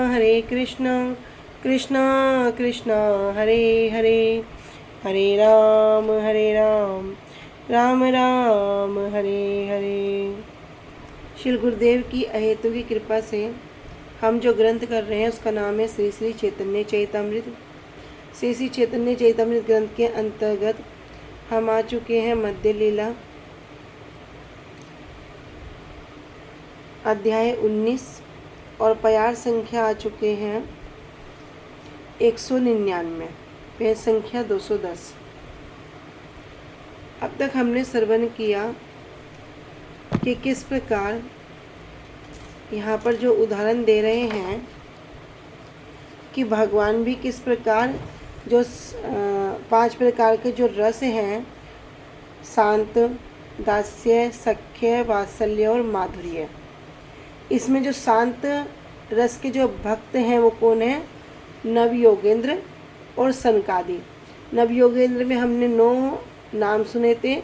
हरे कृष्ण कृष्ण कृष्ण हरे हरे, हरे राम राम राम हरे हरे। श्री गुरुदेव की अहेतु की कृपा से हम जो ग्रंथ कर रहे हैं उसका नाम है श्री श्री चैतन्य चैतामृत। श्री श्री चैतन्य चैतामृत ग्रंथ के अंतर्गत हम आ चुके हैं मध्य लीला अध्याय 19 और प्यार संख्या आ चुके हैं 199, पेज संख्या 210। अब तक हमने श्रवण किया कि किस प्रकार यहाँ पर जो उदाहरण दे रहे हैं कि भगवान भी किस प्रकार जो 5 प्रकार के जो रस हैं, शांत, दास्य, सख्य, वात्सल्य और माधुर्य, इसमें जो शांत रस के जो भक्त हैं वो कौन है? नवयोगेंद्र और सनकादि। नवयोगेंद्र में हमने 9 नाम सुने थे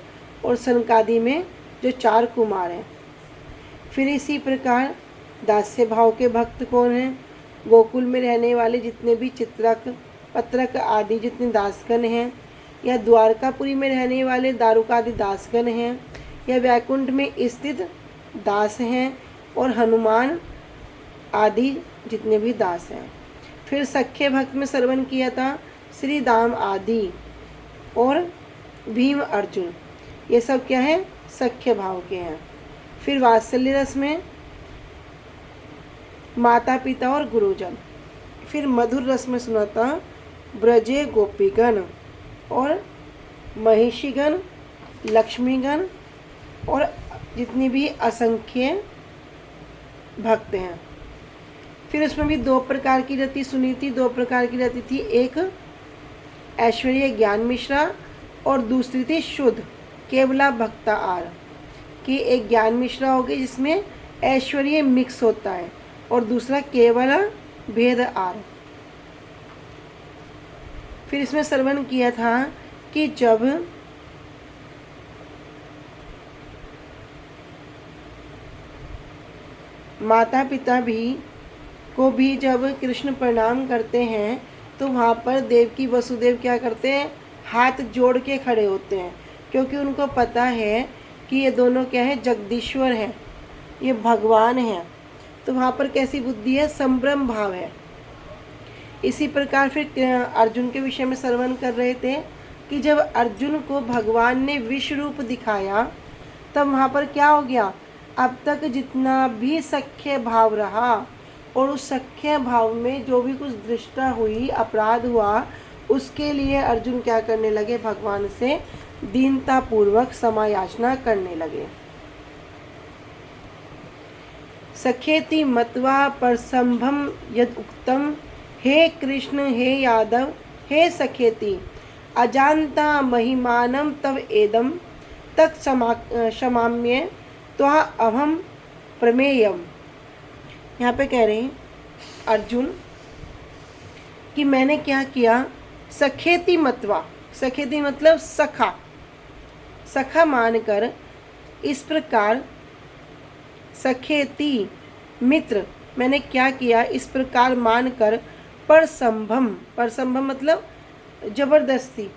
और सनकादि में जो 4 कुमार हैं। फिर इसी प्रकार दास्य भाव के भक्त कौन हैं? गोकुल में रहने वाले जितने भी चित्रक, पत्रक आदि जितने दासगण हैं, या द्वारकापुरी में रहने वाले दारुकादि दासगण हैं, या वैकुंठ में स्थित दास हैं, और हनुमान आदि जितने भी दास हैं। फिर सख्य भक्त में श्रवण किया था श्री दाम आदि और भीम अर्जुन, ये सब क्या है? सख्य भाव के हैं। फिर वात्सल्य रस में माता पिता और गुरुजन। फिर मधुर रस में सुना था ब्रजे गोपीगण और महिषीगण, लक्ष्मीगण और जितनी भी असंख्य भक्त हैं। फिर उसमें भी 2 प्रकार की रति सुनी थी। 2 प्रकार की रति थी, एक ऐश्वर्य ज्ञान मिश्रा और दूसरी थी शुद्ध केवला भक्ता आर, कि एक ज्ञान मिश्रा होगी जिसमें ऐश्वर्य मिक्स होता है और दूसरा केवल भेद आर। फिर इसमें श्रवण किया था कि जब माता पिता को भी जब कृष्ण प्रणाम करते हैं तो वहाँ पर देवकी वसुदेव क्या करते हैं? हाथ जोड़ के खड़े होते हैं, क्योंकि उनको पता है कि ये दोनों क्या है? जगदीश्वर हैं, ये भगवान हैं। तो वहाँ पर कैसी बुद्धि है? संभ्रम भाव है। इसी प्रकार फिर अर्जुन के विषय में श्रवण कर रहे थे कि जब अर्जुन को भगवान ने विश्व रूप दिखाया तब वहाँ पर क्या हो गया? अब तक जितना भी सख्य भाव रहा और उस सख्य भाव में जो भी कुछ दृष्टा हुई, अपराध हुआ, उसके लिए अर्जुन क्या करने लगे? भगवान से दीनतापूर्वक क्षमा याचना करने लगे। सखेति मत्वा परसंभम यद उक्तम, हे कृष्ण हे यादव हे सखेति, अजानता महिमानम तव एदम तत् क्षमाम्य त्वा अहम प्रमेयम। यहाँ पे कह रहे हैं अर्जुन कि मैंने क्या किया? सखेति मतवा, सखेति मतलब सखा, सखा मानकर, इस प्रकार सखेति मित्र, मैंने क्या किया? इस प्रकार मानकर परसंभम, परसंभम मतलब जबरदस्ती,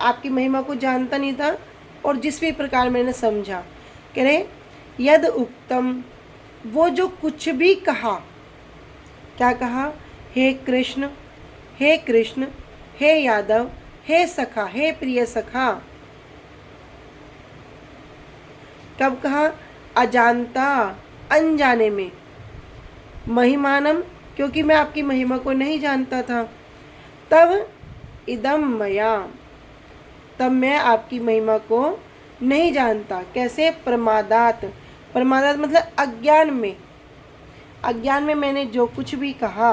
आपकी महिमा को जानता नहीं था और जिस भी प्रकार मैंने समझा। कह रहे यद उक्तम, वो जो कुछ भी कहा, क्या कहा? हे कृष्ण हे यादव हे सखा, हे प्रिय सखा। कब कहा? अजानता, अनजाने में, महिमानम, क्योंकि मैं आपकी महिमा को नहीं जानता था, तब इदम मया, तब मैं आपकी महिमा को नहीं जानता। कैसे? प्रमादात, प्रमादात मतलब अज्ञान में, अज्ञान में मैंने जो कुछ भी कहा।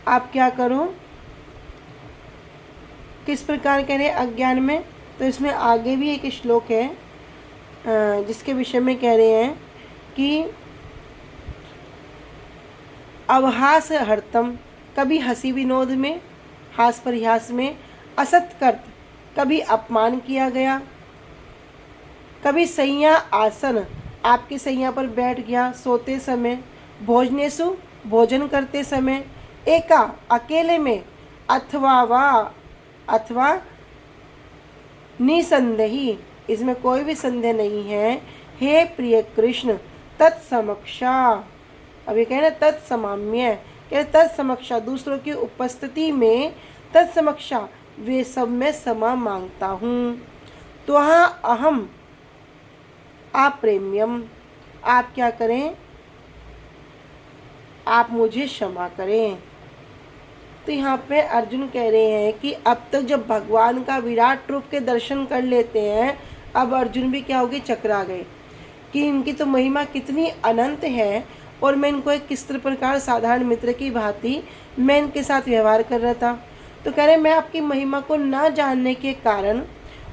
आप क्या करो? किस प्रकार कह रहे अज्ञान में? तो इसमें आगे भी एक श्लोक है जिसके विषय में कह रहे हैं कि अवहास हर्तम, कभी हंसी विनोद में, हास परिहास में, असत्कर्त, कभी अपमान किया गया, कभी सैया आसन, आपकी सैया पर बैठ गया सोते समय, भोजनेसु भोजन करते समय, एका अकेले में, अथवा निसंदेही, इसमें कोई भी संदेह नहीं है, हे प्रिय कृष्ण तत्समक्षा, अभी कहे ना तत्समाम्य, कह तत्समक्षा दूसरों की उपस्थिति में, तत्समक्षा वे सब में समा मांगता हूँ। तो अहम अप्रेम्यम, आप क्या करें, आप मुझे क्षमा करें। तो यहाँ पे अर्जुन कह रहे हैं कि अब तक जब भगवान का विराट रूप के दर्शन कर लेते हैं, अब अर्जुन भी क्या होगी, चकरा गए कि इनकी तो महिमा कितनी अनंत है और मैं इनको एक किस प्रकार साधारण मित्र की भांति मैं इनके साथ व्यवहार कर रहा था। तो कह रहे मैं आपकी महिमा को ना जानने के कारण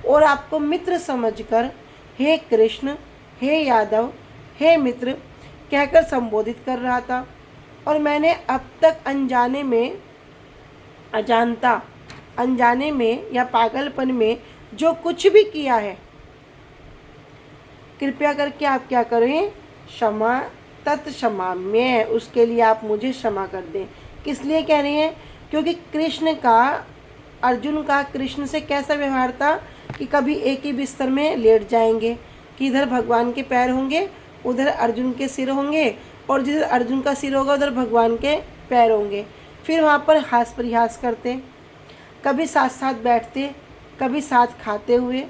और आपको मित्र समझकर हे कृष्ण, हे यादव, हे मित्र कहकर संबोधित कर रहा था, और मैंने अब तक अनजाने में या पागलपन में जो कुछ भी किया है, कृपया करके आप क्या करें, क्षमा तत्क्षमाम्य, उसके लिए आप मुझे क्षमा कर दें। किस लिए कह रहे हैं, क्योंकि अर्जुन का कृष्ण से कैसा व्यवहार था कि कभी एक ही बिस्तर में लेट जाएंगे, कि इधर भगवान के पैर होंगे, उधर अर्जुन के सिर होंगे, और जिधर अर्जुन का सिर होगा उधर भगवान के पैर होंगे। फिर वहाँ पर हास परिहास करते, कभी साथ साथ बैठते, कभी साथ खाते हुए,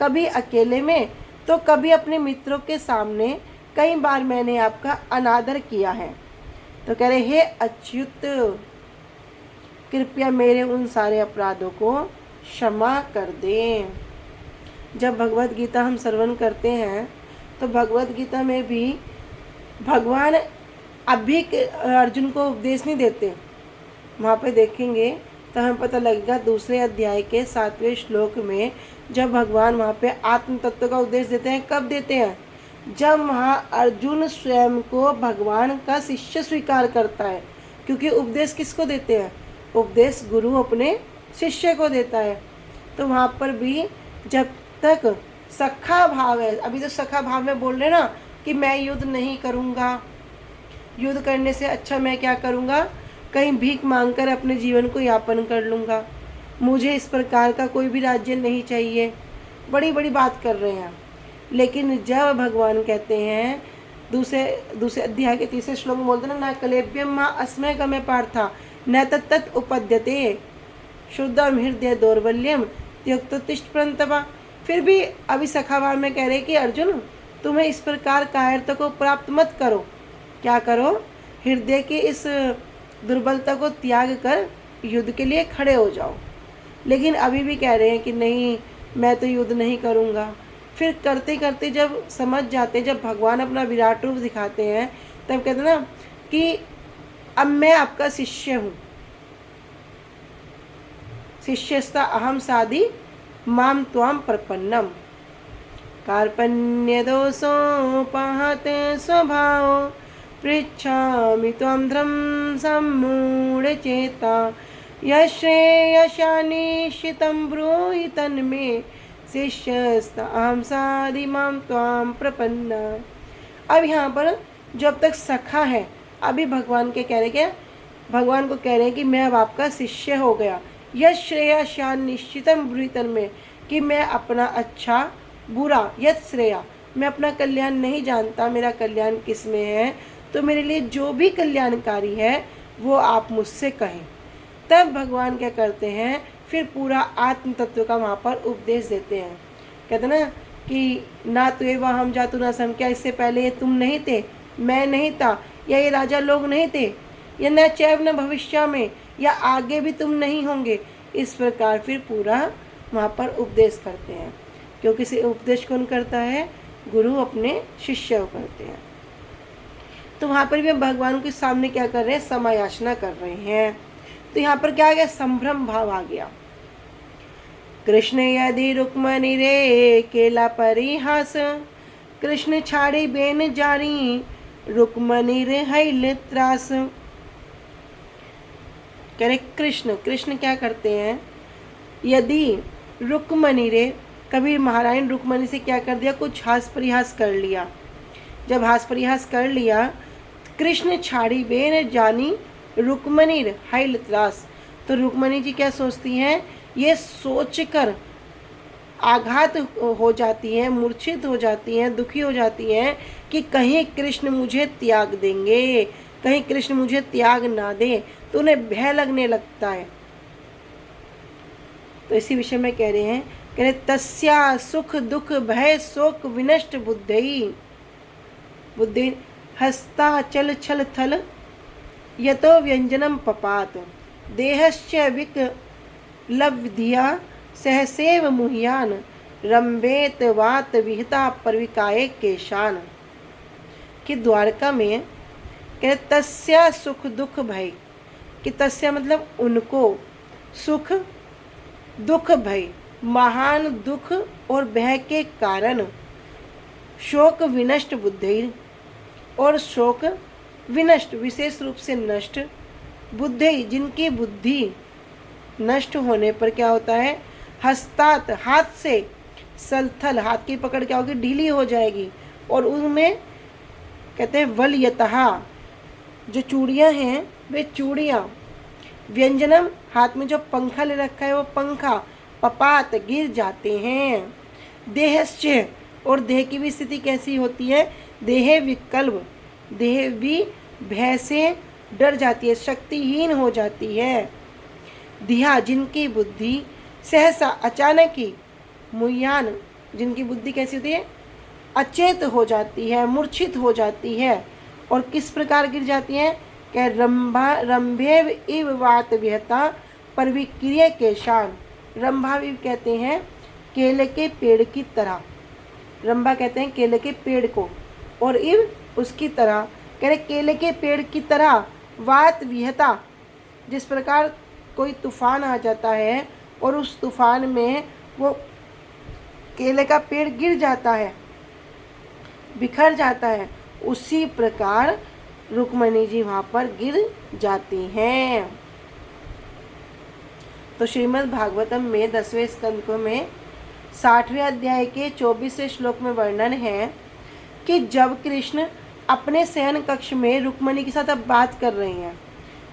कभी अकेले में, तो कभी अपने मित्रों के सामने। कई बार मैंने आपका अनादर किया है। तो कह रहे हे अच्युत, कृपया मेरे उन सारे अपराधों को क्षमा कर दें। जब भगवत गीता हम श्रवण करते हैं तो भगवत गीता में भी भगवान अभी अर्जुन को उपदेश नहीं देते। वहाँ पे देखेंगे तो हमें पता लगेगा दूसरे अध्याय के 7वें श्लोक में जब भगवान वहाँ पे आत्म तत्व का उपदेश देते हैं। कब देते हैं, जब वहाँ अर्जुन स्वयं को भगवान का शिष्य स्वीकार करता है। क्योंकि उपदेश किसको देते हैं, उपदेश गुरु अपने शिष्य को देता है। तो वहाँ पर भी जब तक सखा भाव है, अभी तो सखा भाव में बोल रहे ना कि मैं युद्ध नहीं करूँगा, युद्ध करने से अच्छा मैं क्या करूँगा, कहीं भीख मांगकर अपने जीवन को यापन कर लूँगा, मुझे इस प्रकार का कोई भी राज्य नहीं चाहिए, बड़ी बड़ी बात कर रहे हैं। लेकिन जब भगवान कहते हैं दूसरे अध्याय के 3 श्लोक में बोलते हैं ना, कलेभ्यम माँ अस्मय गमे पार्था न तत् उपद्यते शुद्धम हृदय दौर्बल्यम त्यक्तोत्तिष्ठ प्रंतवा। फिर भी अभी सखाभाव में कह रहे कि अर्जुन तुम्हें इस प्रकार कायरता को प्राप्त मत करो, क्या करो, हृदय की इस दुर्बलता को त्याग कर युद्ध के लिए खड़े हो जाओ। लेकिन अभी भी कह रहे हैं कि नहीं मैं तो युद्ध नहीं करूँगा। फिर करते करते जब समझ जाते, जब भगवान अपना विराट रूप दिखाते हैं तब कहते हैं ना कि अब मैं आपका शिष्य हूँ, शिष्यस्ता अहम साधि माम त्वाम प्रपन्नम कार्पण्य दोषोपहत स्वभाव पृच्छामि त्वां ध्रुम सम्मूढ़ चेता यश्रेयशानिश्चितं ब्रूहि तन्मे शिष्यस्ता अहम साधि माम त्वाम प्रपन्ना। अब यहाँ पर जब तक सखा है, अभी भगवान के कह रहे क्या, भगवान को कह रहे हैं कि मैं अब आपका शिष्य हो गया। यश श्रेया शान निश्चितम ब्रूहि तन्मे, कि मैं अपना अच्छा बुरा, यत श्रेया मैं अपना कल्याण नहीं जानता, मेरा कल्याण किस में है, तो मेरे लिए जो भी कल्याणकारी है वो आप मुझसे कहें। तब भगवान क्या करते हैं, फिर पूरा आत्म तत्व का वहाँ पर उपदेश देते हैं। कहते ना कि ना तो ये वह हम जातु ना सम, क्या इससे पहले ये तुम नहीं थे, मैं नहीं था, या ये राजा लोग नहीं थे, या न चैव न भविष्य में, या आगे भी तुम नहीं होंगे। इस प्रकार फिर पूरा वहाँ पर उपदेश करते हैं। क्योंकि इसे उपदेश कौन करता है, गुरु अपने शिष्य को करते हैं। तो वहाँ पर भी भगवान के सामने क्या कर रहे हैं, समायाचना कर रहे हैं। तो यहाँ पर क्या आ गया, संभ्रम भाव आ गया। कृष्ण यदि रुक्मणी रे केला परिहास, कृष्ण छाड़ी बेन जारी रुक्मणी रे हैल त्रास। कह रहे कृष्ण क्या करते हैं, यदि रुक्मणी रे, कभी महारानी रुक्मणी से क्या कर दिया, कुछ हास परिहास कर लिया, जब हास परिहास कर लिया, कृष्ण छाड़ी बेन जानी रुक्मणीर हाइल त्रास, तो रुक्मणी जी क्या सोचती हैं, ये सोचकर आघात हो जाती हैं, मूर्छित हो जाती हैं, दुखी हो जाती हैं कि कहीं कृष्ण मुझे त्याग देंगे, कहीं कृष्ण मुझे त्याग ना दे, तो उन्हें भय लगने लगता है। तो इसी विषय में कह रहे हैं, कह रहे तस्या सुख दुख भय शोक विनष्ट बुद्धि हस्ता चल छल थल यतो व्यंजनम पपात देहश्च विकलब्धिया सहसेव मुह्यान रंबेत वात विहिता परविकाये केशान। कि द्वारका में कह तस्या सुख दुख भय, कि तस्या मतलब उनको, सुख दुख भय महान दुख और भय के कारण, शोक विनष्ट बुद्धि और शोक विनष्ट विशेष रूप से नष्ट, बुद्धि जिनकी बुद्धि नष्ट होने पर क्या होता है, हस्तात हाथ से, सलथल हाथ की पकड़ क्या होगी, ढीली हो जाएगी, और उनमें कहते हैं वलयतहा जो चूड़ियाँ हैं वे चूड़ियाँ, व्यंजनम हाथ में जो पंखा ले रखा है वो पंखा, पपात गिर जाते हैं, देहश्च और देह की भी स्थिति कैसी होती है, देह विकल्प, देह भी भय से डर जाती है, शक्तिहीन हो जाती है, दिया जिनकी बुद्धि सहसा अचानक ही, मुह्यान जिनकी बुद्धि कैसी होती है, अचेत हो जाती है, मूर्छित हो जाती है, और किस प्रकार गिर जाती हैं, कह रंभेव इव वात विहता परविक्रिय केशान, रंभा भी कहते हैं केले के पेड़ की तरह, रंभा कहते हैं केले के पेड़ को, और इव उसकी तरह, कह रहे केले के पेड़ की तरह, वात विहता जिस प्रकार कोई तूफान आ जाता है और उस तूफान में वो केले का पेड़ गिर जाता है, बिखर जाता है, उसी प्रकार रुक्मणी जी वहाँ पर गिर जाती हैं। तो श्रीमद् भागवतम में 10वें स्कंद में 60वें अध्याय के 24वें श्लोक में वर्णन है कि जब कृष्ण अपने शयन कक्ष में रुक्मणी के साथ अब बात कर रहे हैं,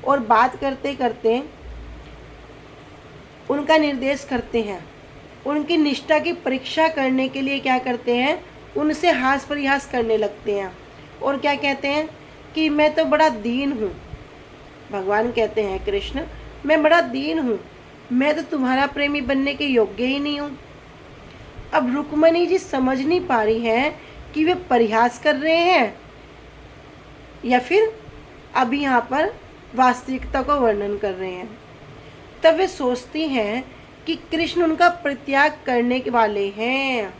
और बात करते करते उनका निर्देश करते हैं, उनकी निष्ठा की परीक्षा करने के लिए क्या करते हैं, उनसे हास परिहास करने लगते हैं, और क्या कहते हैं कि मैं तो बड़ा दीन हूँ। भगवान कहते हैं कृष्ण, मैं बड़ा दीन हूँ, मैं तो तुम्हारा प्रेमी बनने के योग्य ही नहीं हूँ। अब रुक्मणी जी समझ नहीं पा रही हैं कि वे परिहास कर रहे हैं या फिर अभी यहाँ पर वास्तविकता को वर्णन कर रहे हैं। तब वे सोचती हैं कि कृष्ण उनका परित्याग करने के वाले हैं।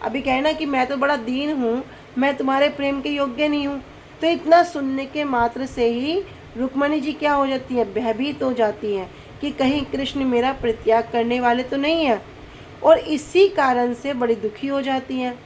अभी कहना कि मैं तो बड़ा दीन हूँ, मैं तुम्हारे प्रेम के योग्य नहीं हूँ, तो इतना सुनने के मात्र से ही रुक्मणी जी क्या हो जाती है, भयभीत हो जाती हैं कि कहीं कृष्ण मेरा परित्याग करने वाले तो नहीं है, और इसी कारण से बड़ी दुखी हो जाती हैं।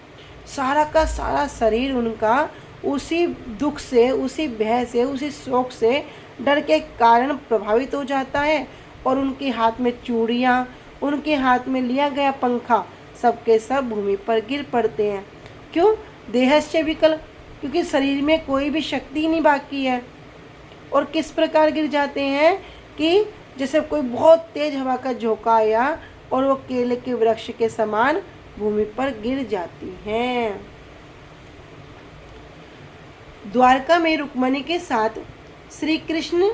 सारा का सारा शरीर उनका उसी दुख से, उसी भय से, उसी शोक से, डर के कारण प्रभावित हो जाता है, और उनके हाथ में चूड़ियाँ, उनके हाथ में लिया गया पंखा सबके सब भूमि पर गिर पड़ते हैं। क्यों? देहस्य विकल, क्योंकि शरीर में कोई भी शक्ति नहीं बाकी है। और किस प्रकार गिर जाते हैं कि जैसे कोई बहुत तेज हवा का झोंका आया और वो केले के वृक्ष के समान भूमि पर गिर जाती हैं। द्वारका में रुक्मणी के साथ श्री कृष्ण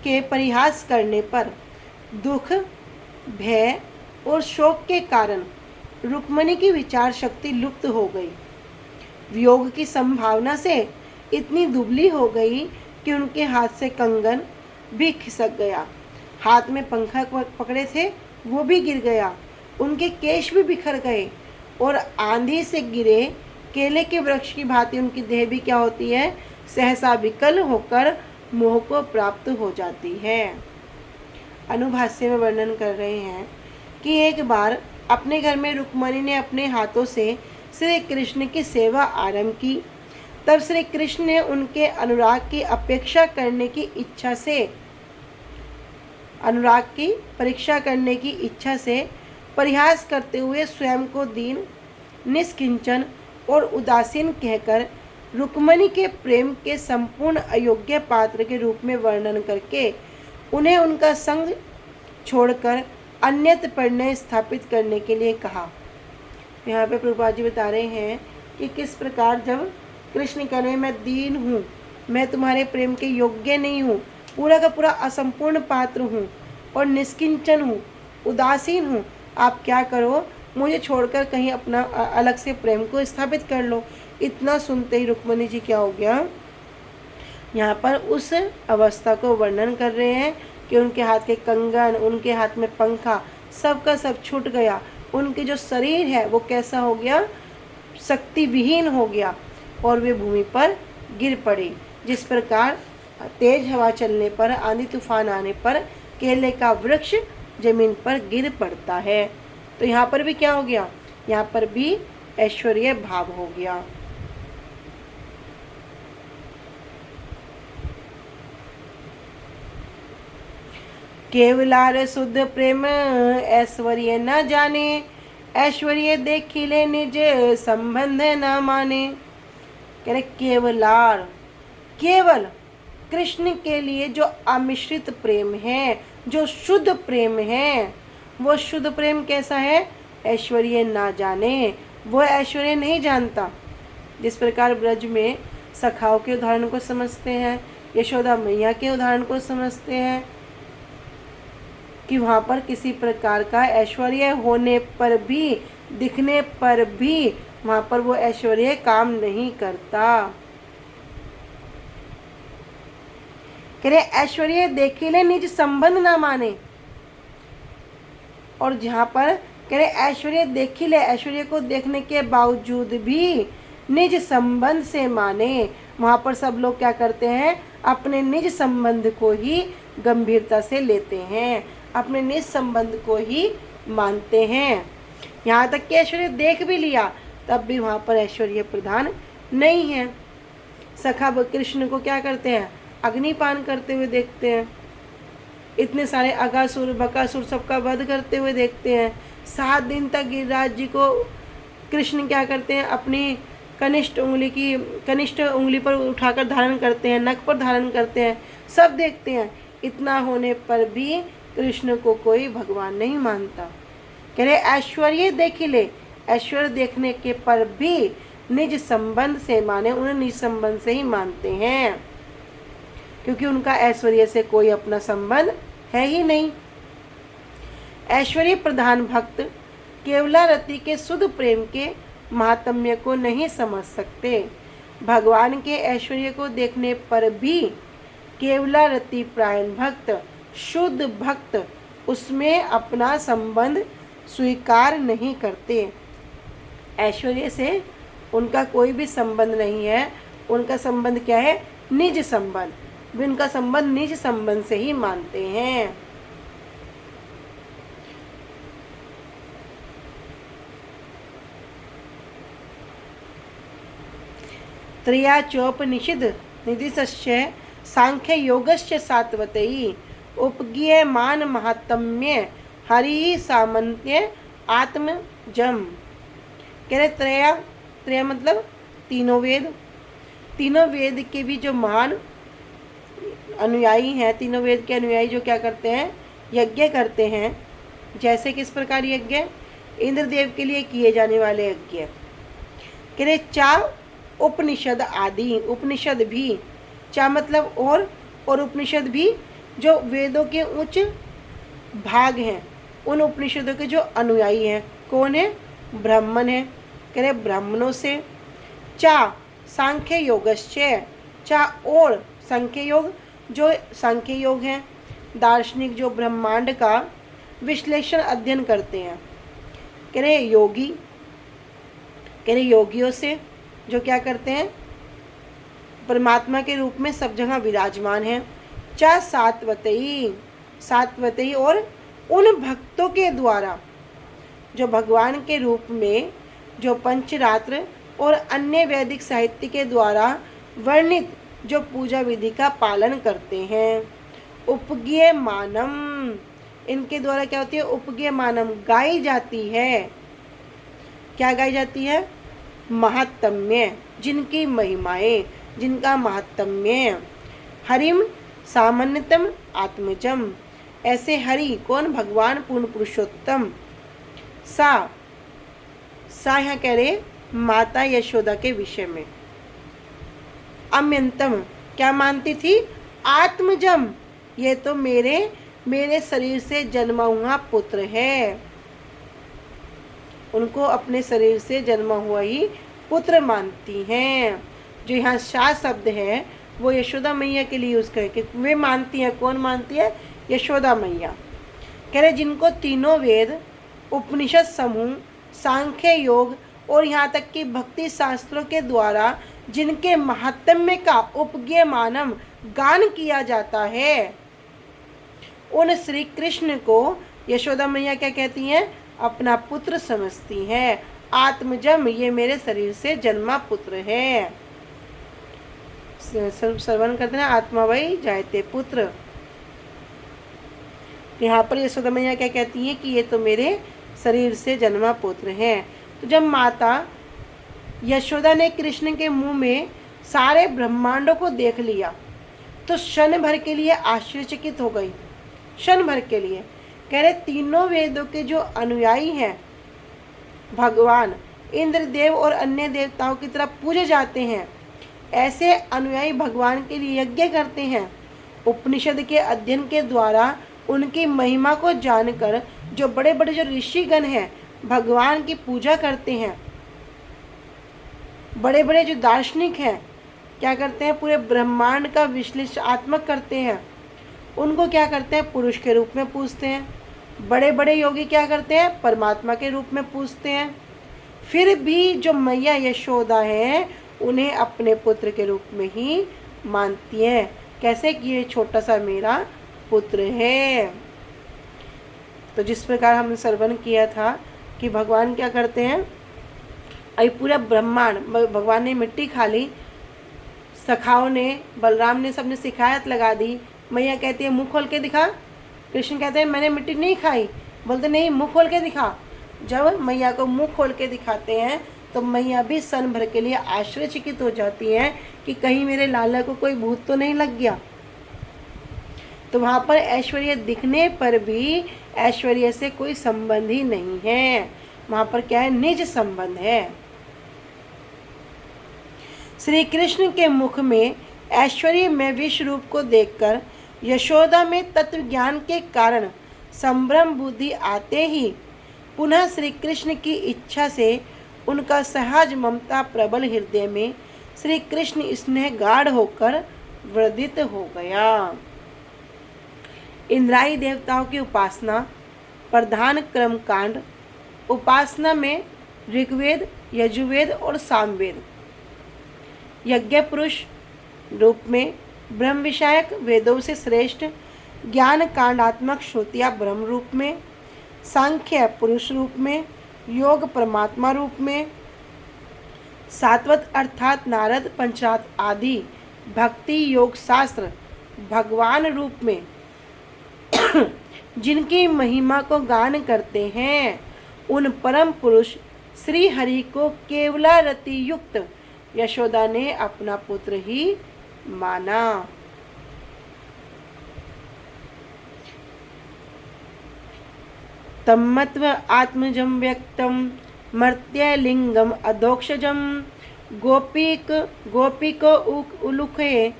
के परिहास करने पर दुख, भय और शोक के कारण रुक्मणी की विचार शक्ति लुप्त हो गई। वियोग की संभावना से इतनी दुबली हो गई कि उनके हाथ से कंगन भी खिसक गया, हाथ में पंखा पकड़े थे वो भी गिर गया, उनके केश भी बिखर गए, और आंधी से गिरे केले के वृक्ष की भांति उनकी देह भी क्या होती है, सहसा विकल होकर मोह को प्राप्त हो जाती है। अनुभाष्य में वर्णन कर रहे हैं कि एक बार अपने घर में रुक्मणी ने अपने हाथों से श्री कृष्ण की सेवा आरंभ की। तब श्री कृष्ण ने उनके अनुराग की अपेक्षा करने की इच्छा से, अनुराग की परीक्षा करने की इच्छा से परिहास करते हुए स्वयं को दीन, निष्किंचन और उदासीन कहकर रुक्मणी के प्रेम के संपूर्ण अयोग्य पात्र के रूप में वर्णन करके उन्हें उनका संग छोड़कर अन्यत्र परिणय स्थापित करने के लिए कहा। यहाँ पे प्रभुपाद जी बता रहे हैं कि किस प्रकार जब कृष्ण कह रहे हैं मैं दीन हूँ, मैं तुम्हारे प्रेम के योग्य नहीं हूँ, पूरा का पूरा असंपूर्ण पात्र हूँ और निष्किंचन हूँ, उदासीन हूँ, आप क्या करो, मुझे छोड़कर कहीं अपना अलग से प्रेम को स्थापित कर लो। इतना सुनते ही रुक्मणी जी क्या हो गया, यहाँ पर उस अवस्था को वर्णन कर रहे हैं कि उनके हाथ के कंगन, उनके हाथ में पंखा, सब का सब छूट गया। उनके जो शरीर है वो कैसा हो गया, शक्ति विहीन हो गया और वे भूमि पर गिर पड़े। जिस प्रकार तेज हवा चलने पर, आंधी तूफान आने पर केले का वृक्ष जमीन पर गिर पड़ता है, तो यहाँ पर भी क्या हो गया, यहाँ पर भी ऐश्वर्य भाव हो गया। केवलार शुद्ध प्रेम ऐश्वर्य न जाने, ऐश्वर्य देखिले निज संबंध न माने। कह रहे केवलार, केवल कृष्ण के लिए जो अमिश्रित प्रेम है, जो शुद्ध प्रेम है, वो शुद्ध प्रेम कैसा है, ऐश्वर्य ना जाने, वो ऐश्वर्य नहीं जानता। जिस प्रकार ब्रज में सखाओं के उदाहरण को समझते हैं, यशोदा मैया के उदाहरण को समझते हैं कि वहाँ पर किसी प्रकार का ऐश्वर्य होने पर भी, दिखने पर भी वहाँ पर वो ऐश्वर्य काम नहीं करता। कह रहे ऐश्वर्य देखिले निज संबंध ना माने, और जहाँ पर कह रहे ऐश्वर्य देखिले, ऐश्वर्य को देखने के बावजूद भी निज संबंध से माने, वहाँ पर सब लोग क्या करते हैं, अपने निज संबंध को ही गंभीरता से लेते हैं, अपने निज संबंध को ही मानते हैं। यहाँ तक कि ऐश्वर्य देख भी लिया तब भी वहाँ पर ऐश्वर्य प्रधान नहीं है। सखा कृष्ण को क्या करते हैं, अग्निपान करते हुए देखते हैं, इतने सारे अगासुर बकासुर सबका वध करते हुए देखते हैं। 7 दिन तक गिरिराज जी को कृष्ण क्या करते हैं, अपनी कनिष्ठ उंगली पर उठाकर धारण करते हैं, नख पर धारण करते हैं, सब देखते हैं। इतना होने पर भी कृष्ण को कोई भगवान नहीं मानता। कह रहे ऐश्वर्य देख ले, ऐश्वर्य देखने के पर भी निज संबंध से माने, उन्हें निज संबंध से ही मानते हैं, क्योंकि उनका ऐश्वर्य से कोई अपना संबंध है ही नहीं। ऐश्वर्य प्रधान भक्त केवलारति के शुद्ध प्रेम के महात्म्य को नहीं समझ सकते। भगवान के ऐश्वर्य को देखने पर भी केवलारति प्रायण भक्त, शुद्ध भक्त उसमें अपना संबंध स्वीकार नहीं करते। ऐश्वर्य से उनका कोई भी संबंध नहीं है। उनका संबंध क्या है, निज संबंध, वे उनका संबंध निज संबंध से ही मानते हैं। त्रयाचोपनिषद निधिश्च सांख्य योगश्च सात्वतई उपगीयमान महात्म्य हरि सामन्त्य आत्मजम। कह रहे त्रय मतलब तीनों वेद, तीनों वेद के भी जो महान अनुयायी हैं, तीनों वेद के अनुयायी जो क्या करते हैं, यज्ञ करते हैं। जैसे किस प्रकार यज्ञ, इंद्रदेव के लिए किए जाने वाले यज्ञ। कह रहे चा उपनिषद आदि, उपनिषद भी, चा मतलब और उपनिषद भी जो वेदों के उच्च भाग हैं, उन उपनिषदों के जो अनुयायी हैं, कौन है, ब्राह्मण है। कह रहे ब्राह्मणों से। चा सांख्य योगश्च, चा और सांख्य योग, जो सांख्य योग हैं, दार्शनिक जो ब्रह्मांड का विश्लेषण अध्ययन करते हैं। कह रहे योगी, कह रहे योगियों से जो क्या करते हैं, परमात्मा के रूप में सब जगह विराजमान है। चा सात्वतई, सात्वतई और उन भक्तों के द्वारा जो भगवान के रूप में जो पंचरात्र और अन्य वैदिक साहित्य के द्वारा वर्णित जो पूजा विधि का पालन करते हैं। उपगीय मानम, इनके द्वारा क्या होती है, उपगीय मानम गाई जाती है। क्या गाई जाती है, महात्म्य, जिनकी महिमाएं, जिनका महात्म्य। हरिम सामान्यतम आत्मजम, ऐसे हरि कौन? भगवान पूर्ण पुरुषोत्तम। सा यहाँ कह रहे माता यशोदा के विषय में। अम्यंतम क्या मानती थी? आत्मजम, ये तो मेरे शरीर से जन्मा हुआ पुत्र है। उनको अपने शरीर से जन्मा हुआ ही पुत्र मानती हैं। जो यहाँ शाह शब्द है वो यशोदा मैया के लिए यूज करके वे मानती हैं। कौन मानती है? यशोदा मैया। कह रहे जिनको तीनों वेद, उपनिषद समूह, सांख्य योग और यहाँ तक कि भक्ति शास्त्रों के द्वारा जिनके महात्म्य का उपज्ञानम गान किया जाता है, उन श्री कृष्ण को यशोदा मैया क्या कहती हैं? अपना पुत्र समझती हैं। आत्मजम, ये मेरे शरीर से जन्मा पुत्र है। श्रवण करते हैं आत्मा वही जायते पुत्र। यहाँ पर यशोदा मैया क्या कहती हैं कि ये तो मेरे शरीर से जन्मा पुत्र है। तो जब माता यशोदा ने कृष्ण के मुंह में सारे ब्रह्मांडों को देख लिया तो क्षण भर के लिए आश्चर्यचकित हो गई। क्षण भर के लिए कह रहे तीनों वेदों के जो अनुयायी हैं, भगवान इंद्रदेव और अन्य देवताओं की तरफ पूजे जाते हैं, ऐसे अनुयायी भगवान के लिए यज्ञ करते हैं। उपनिषद के अध्ययन के द्वारा उनकी महिमा को जानकर जो बड़े बड़े जो ऋषिगण हैं भगवान की पूजा करते हैं। बड़े बड़े जो दार्शनिक हैं क्या करते हैं? पूरे ब्रह्मांड का विश्लेषणात्मक करते हैं। उनको क्या करते हैं? पुरुष के रूप में पूजते हैं। बड़े बड़े योगी क्या करते हैं? परमात्मा के रूप में पूजते हैं। फिर भी जो मैया यशोदा है उन्हें अपने पुत्र के रूप में ही मानती हैं। कैसे कि ये छोटा सा मेरा पुत्र है। तो जिस प्रकार हमने श्रवण किया था कि भगवान क्या करते हैं, अभी पूरा ब्रह्मांड भगवान ने मिट्टी खा ली, सखाओं ने, बलराम ने, सबने शिकायत लगा दी। मैया कहती है मुंह खोल के दिखा। कृष्ण कहते हैं मैंने मिट्टी नहीं खाई। बोलते नहीं, मुंह खोल के दिखा। जब मैया को मुंह खोल के दिखाते हैं तो मैया भी सन भर के लिए आश्चर्यचकित हो जाती हैं कि कहीं मेरे लाला को कोई भूत तो नहीं लग गया। तो वहाँ पर ऐश्वर्य दिखने पर भी ऐश्वर्य से कोई संबंध ही नहीं है। वहाँ पर क्या है? निज संबंध है। श्री कृष्ण के मुख में ऐश्वर्य में विश्व रूप को देखकर यशोदा में तत्व ज्ञान के कारण संभ्रम बुद्धि आते ही पुनः श्री कृष्ण की इच्छा से उनका सहज ममता प्रबल हृदय में श्री कृष्ण स्नेह गाढ़ होकर वर्धित हो गया। इंद्राई देवताओं की उपासना प्रधान कर्म कांड। उपासना में ऋग्वेद, यजुर्वेद और सामवेद। यज्ञ पुरुष रूप में ब्रह्म विषयक वेदों से श्रेष्ठ ज्ञान कांडात्मक श्रुतियाँ ब्रह्म रूप में, सांख्य पुरुष रूप में, योग परमात्मा रूप में, सात्वत अर्थात नारद पंचात आदि भक्ति योग शास्त्र भगवान रूप में जिनकी महिमा को गान करते हैं, उन परम पुरुष श्री हरि को केवला रति युक्त यशोदा ने अपना पुत्र ही माना। तम्मत्व आत्मजम व्यक्तम मर्त्य लिंगम अधोक्षजम गोपिको उलुखे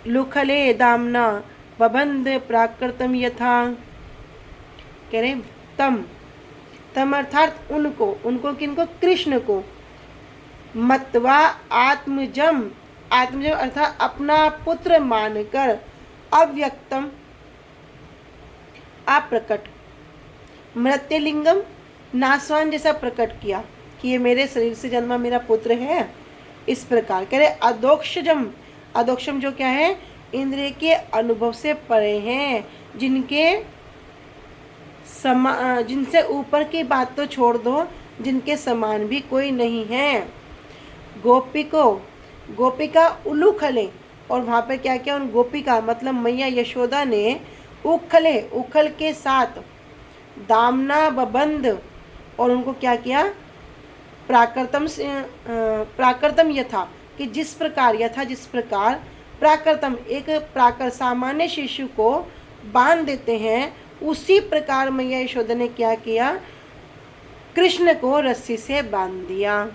लुखले दामना बबंध प्राकृतम यथा। कह रहे तम अर्थात उनको किनको? कृष्ण को। मत्वा आत्मजम अर्थात अपना पुत्र मानकर अव्यक्तम अप्रकट मृत्यलिंगम नासवान जैसा प्रकट किया कि ये मेरे शरीर से जन्मा मेरा पुत्र है। इस प्रकार कह रहे अधोक्षम जो क्या है? इंद्रिय के अनुभव से परे हैं, जिनसे ऊपर की बात तो छोड़ दो, जिनके समान भी कोई नहीं है। गोपिका उलूखले, और वहाँ पे क्या किया? उन गोपिका मतलब मैया यशोदा ने उखल के साथ दामना बबंद, और उनको क्या किया? प्राकृतम यथा, कि जिस प्रकार प्राकृतम एक प्राकृत सामान्य शिशु को बांध देते हैं, उसी प्रकार मैया यशोदा ने क्या किया, कृष्ण को रस्सी से बांध दिया।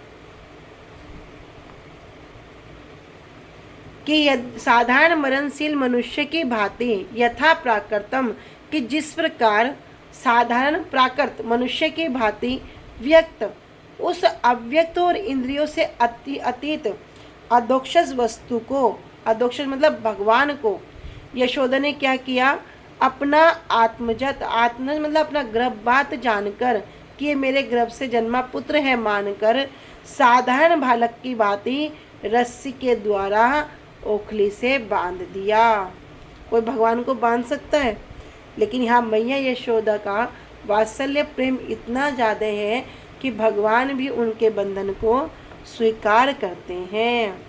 कि साधारण मरणशील मनुष्य की भांति यथा प्राकृतम, कि जिस प्रकार साधारण प्राकृत मनुष्य की भांति व्यक्त उस अव्यक्त और इंद्रियों से अतीत अदोक्षस वस्तु को, अदोक्षस मतलब भगवान को, यशोदा ने क्या किया, अपना आत्मजत, आत्मजत मतलब अपना गर्भपात जानकर कि ये मेरे गर्भ से जन्मा पुत्र है मानकर साधारण बालक की भांति रस्सी के द्वारा ओखली से बांध दिया। कोई भगवान को बांध सकता है, लेकिन यहाँ मैया यशोदा का वात्सल्य प्रेम इतना ज़्यादा है कि भगवान भी उनके बंधन को स्वीकार करते हैं।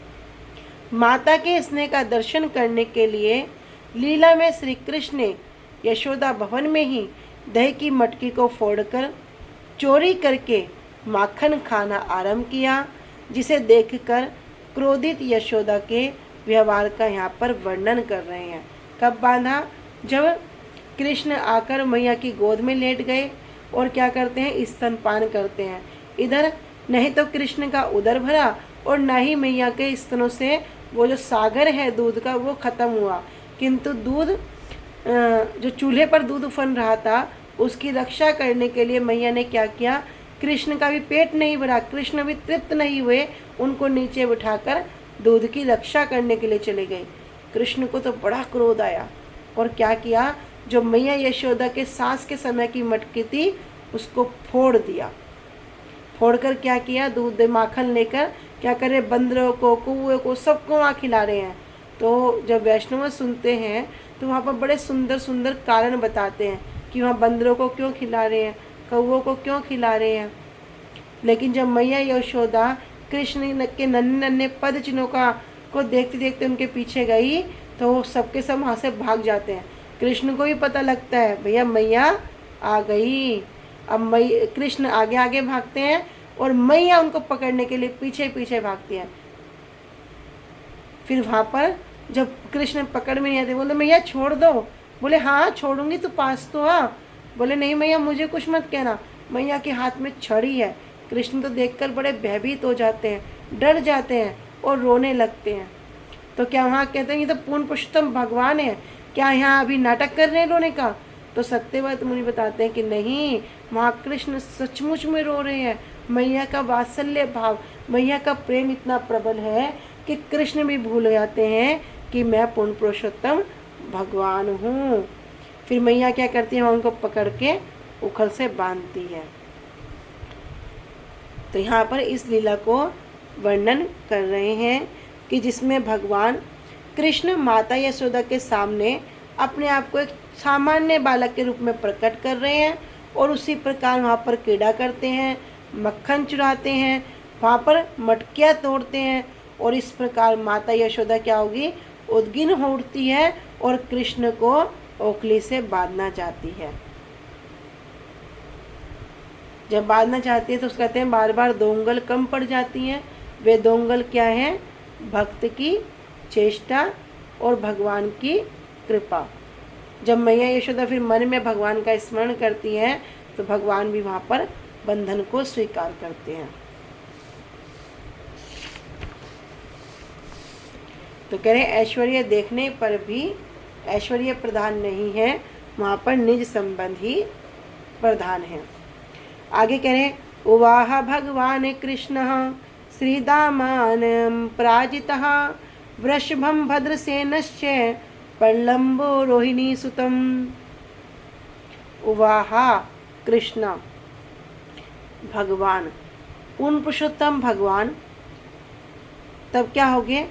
माता के स्नेह का दर्शन करने के लिए लीला में श्री कृष्ण ने यशोदा भवन में ही दही की मटकी को फोड़कर चोरी करके माखन खाना आरंभ किया, जिसे देखकर क्रोधित यशोदा के व्यवहार का यहाँ पर वर्णन कर रहे हैं। कब बांधा, जब कृष्ण आकर मैया की गोद में लेट गए और क्या करते हैं, स्तनपान करते हैं। इधर नहीं तो कृष्ण का उदर भरा और ना ही मैया के स्तनों से वो जो सागर है दूध का वो खत्म हुआ, किंतु दूध जो चूल्हे पर दूध उफन रहा था उसकी रक्षा करने के लिए मैया ने क्या किया, कृष्ण का भी पेट नहीं भरा, कृष्ण भी तृप्त नहीं हुए, उनको नीचे बिठाकर दूध की रक्षा करने के लिए चले गए। कृष्ण को तो बड़ा क्रोध आया और क्या किया, जो मैया यशोदा के सांस के समय की मटकी थी उसको फोड़ दिया। फोड़कर क्या किया, दूध माखन लेकर क्या करे, बंदरों को, कौवे को, सबको वहाँ खिला रहे हैं। तो जब वैष्णव सुनते हैं तो वहाँ पर बड़े सुंदर सुंदर कारण बताते हैं कि वहाँ बंदरों को क्यों खिला रहे हैं, कौवों को क्यों खिला रहे हैं। लेकिन जब मैया यशोदा कृष्ण के नन्हे नन्हे पद चिन्हों को देखते देखते उनके पीछे गई तो सबके सब वहाँ से भाग जाते हैं। कृष्ण को भी पता लगता है भैया मैया आ गई। अब कृष्ण आगे आगे भागते हैं और मैया उनको पकड़ने के लिए पीछे पीछे भागती है। फिर वहाँ पर जब कृष्ण पकड़ में नहीं आते, बोले मैया छोड़ दो, बोले हाँ छोड़ूंगी, तो पास तो आ। बोले नहीं मैया मुझे कुछ मत कहना। मैया के हाथ में छड़ी है। कृष्ण तो देखकर बड़े भयभीत हो जाते हैं, डर जाते हैं और रोने लगते हैं। तो क्या वहाँ कहते हैं ये तो पूर्ण पुरुषोत्तम भगवान है, क्या यहाँ अभी नाटक कर रहे हैं रोने का? तो सत्यव्रत मुनि बताते हैं कि नहीं, वहाँ कृष्ण सचमुच में रो रहे हैं। मैया का वात्सल्य भाव, मैया का प्रेम इतना प्रबल है कि कृष्ण भी भूल जाते हैं कि मैं पूर्ण पुरुषोत्तम भगवान हूँ। फिर मैया क्या करती है, उनको पकड़ के उखल से बांधती है। तो यहाँ पर इस लीला को वर्णन कर रहे हैं कि जिसमें भगवान कृष्ण माता यशोदा के सामने अपने आप को एक सामान्य बालक के रूप में प्रकट कर रहे हैं और उसी प्रकार वहाँ पर क्रीड़ा करते हैं, मक्खन चुराते हैं, वहाँ पर मटकियाँ तोड़ते हैं और इस प्रकार माता यशोदा क्या होगी, उद्गिन हो उठती है और कृष्ण को ओखली से बांधना चाहती है। जब बांधना चाहती है तो उसको कहते हैं बार बार दो उंगल कम पड़ जाती हैं। वे दो उंगल क्या हैं, भक्त की चेष्टा और भगवान की कृपा। जब मैया यशोदा फिर मन में भगवान का स्मरण करती हैं तो भगवान भी वहाँ पर बंधन को स्वीकार करते हैं। तो कह रहे ऐश्वर्य देखने पर भी ऐश्वर्य प्रधान नहीं है, वहाँ पर निज संबंध ही प्रधान है। आगे कह रहे उवाह भगवान कृष्ण श्रीदामान पराजितः वृषभं भद्रसेनश्च प्रलम्बो रोहिणी सुतम। उवाह कृष्ण भगवान, पूर्ण पुरुषोत्तम भगवान, तब क्या हो गए,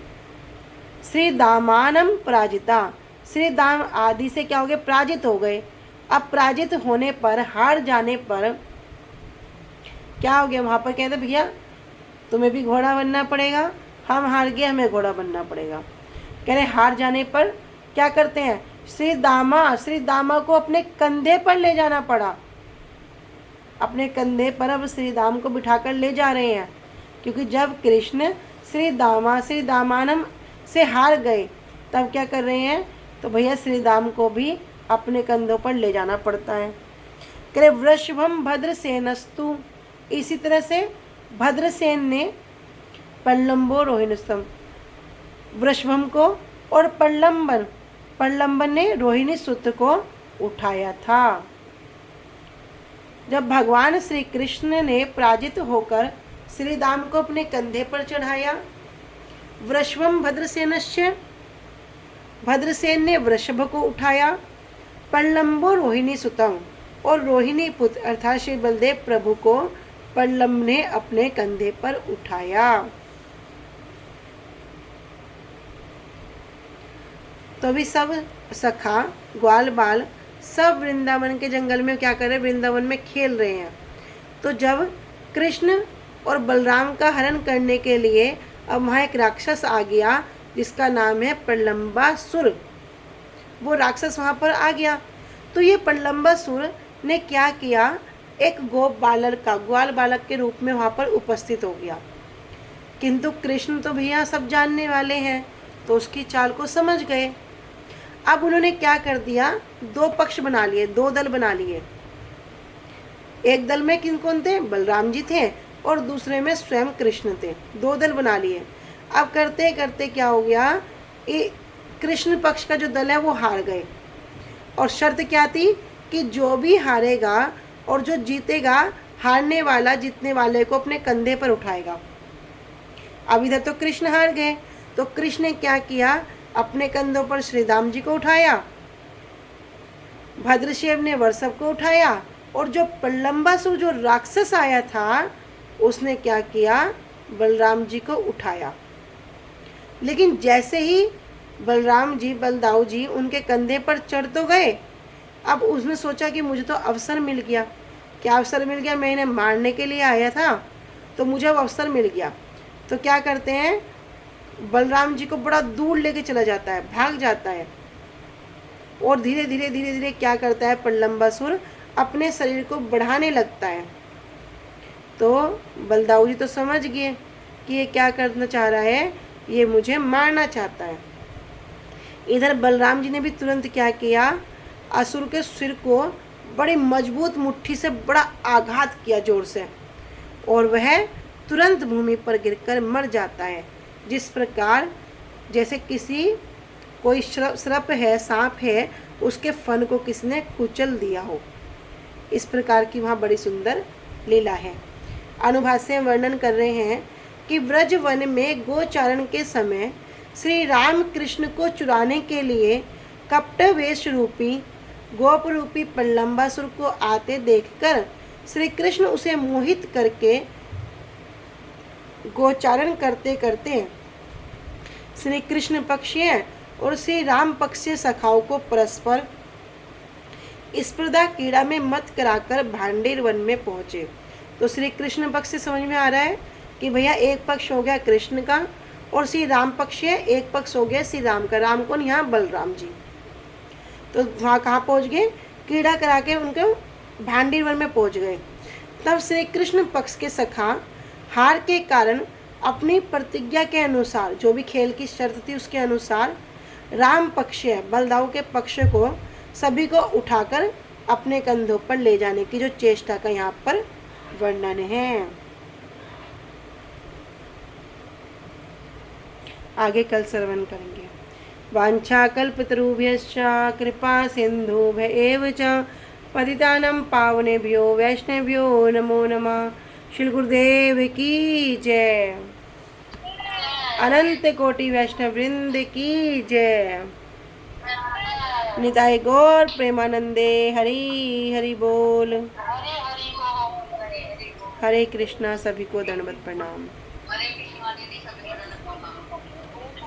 श्री दामानम पराजिता, श्री दाम आदि से क्या हो गए, पराजित हो गए। अब पराजित होने पर, हार जाने पर क्या हो गया, वहाँ पर कहते भैया तुम्हें भी घोड़ा बनना पड़ेगा, हम हार गए हमें घोड़ा बनना पड़ेगा। कह रहे हार जाने पर क्या करते हैं, श्री दामा को अपने कंधे पर ले जाना पड़ा। अपने कंधे पर अब श्री दाम को बिठाकर ले जा रहे हैं, क्योंकि जब कृष्ण श्री दामानम से हार गए तब क्या कर रहे हैं, तो भैया श्री दाम को भी अपने कंधों पर ले जाना पड़ता है। करे वृषभम भद्रसेनस्तु, इसी तरह से भद्रसेन ने पल्लंबो रोहिणीस्तम, वृषभम को, और पल्लंबन ने रोहिणी सुत को उठाया था। जब भगवान श्री कृष्ण ने पराजित होकर श्री दाम को अपने कंधे पर चढ़ाया, वृषभम भद्रसेनस्य, भद्रसेन ने वृषभ को उठाया, पल्लंबो रोहिणी सुतम, और रोहिणी पुत्र अर्थात श्री बलदेव प्रभु को पल्लम ने अपने कंधे पर उठाया। तो भी सब सखा ग्वाल बाल सब वृंदावन के जंगल में क्या कर रहे, वृंदावन में खेल रहे हैं। तो जब कृष्ण और बलराम का हरण करने के लिए अब वहाँ एक राक्षस आ गया जिसका नाम है प्रलंबासुर, वो राक्षस वहाँ पर आ गया। तो ये प्रलंबासुर ने क्या किया, एक ग्वाल बालक के रूप में वहाँ पर उपस्थित हो गया। किंतु कृष्ण तो भैया सब जानने वाले हैं, तो उसकी चाल को समझ गए। अब उन्होंने क्या कर दिया, दो पक्ष बना लिए, दो दल बना लिए। एक दल में कौन थे, बलराम जी थे, और दूसरे में स्वयं कृष्ण थे। दो दल बना लिए। अब करते करते क्या हो गया, ये कृष्ण पक्ष का जो दल है वो हार गए, और शर्त क्या थी कि जो भी हारेगा और जो जीतेगा, हारने वाला जीतने वाले को अपने कंधे पर उठाएगा। अब इधर तो कृष्ण हार गए, तो कृष्ण ने क्या किया, अपने कंधों पर श्री राम जी को उठाया, भद्रसेन ने वृषभ को उठाया, और जो प्रलंबासुर जो राक्षस आया था उसने क्या किया, बलराम जी को उठाया। लेकिन जैसे ही बलराम जी बलदाऊ जी उनके कंधे पर चढ़ तो गए, अब उसने सोचा कि मुझे तो अवसर मिल गया। क्या अवसर मिल गया, मैं इन्हें मारने के लिए आया था तो मुझे अब अवसर मिल गया। तो क्या करते हैं, बलराम जी को बड़ा दूर लेके चला जाता है, भाग जाता है, और धीरे धीरे क्या करता है, प्रलंबासुर अपने शरीर को बढ़ाने लगता है। तो बलदाऊ जी तो समझ गए कि ये क्या करना चाह रहा है, ये मुझे मारना चाहता है। इधर बलराम जी ने भी तुरंत क्या किया, असुर के सिर को बड़ी मजबूत मुट्ठी से बड़ा आघात किया जोर से, और वह तुरंत भूमि पर गिरकर मर जाता है। जिस प्रकार जैसे कोई सर्प है, सांप है, उसके फन को किसी ने कुचल दिया हो, इस प्रकार की वहाँ बड़ी सुंदर लीला है। अनुभाष्य वर्णन कर रहे हैं कि व्रज वन में गोचारण के समय श्री राम कृष्ण को चुराने के लिए कपट वेश रूपी गोप रूपी प्रलंबासुर को आते देखकर श्री कृष्ण उसे मोहित करके गोचारण करते करते श्री कृष्ण पक्षीय और श्री राम पक्षीय सखाओं को परस्पर स्पर्धा क्रीड़ा में मत कराकर भांडेर वन में पहुंचे। तो श्री कृष्ण पक्ष से समझ में आ रहा है कि भैया एक पक्ष हो गया कृष्ण का, और श्री राम पक्षीय एक पक्ष हो गया श्री राम का। राम कौन, यहाँ बलराम जी। तो वहाँ कहाँ पहुँच गए, क्रीड़ा करा के उनके भांडेर वन में पहुँच गए। तब श्री कृष्ण पक्ष के सखा हार के कारण अपनी प्रतिज्ञा के अनुसार, जो भी खेल की शर्त थी उसके अनुसार, राम पक्ष बलदाऊ के पक्ष को सभी को उठाकर अपने कंधों पर ले जाने की जो चेष्टा का यहाँ पर वर्णन है। आगे कल श्रवण करेंगे। वाञ्छाकल्पतरुभ्यश्च कृपा सिन्धुभ्य एव च पतितानां पावनेभ्यो वैष्णवेभ्यो नमो नमः। श्री गुरुदेव की जय। अनंत कोटि वैष्णव वृंद की जय। निताय गौर प्रेमानंदे हरि हरि बोल। हरे कृष्णा। सभी को दंडवत प्रणाम।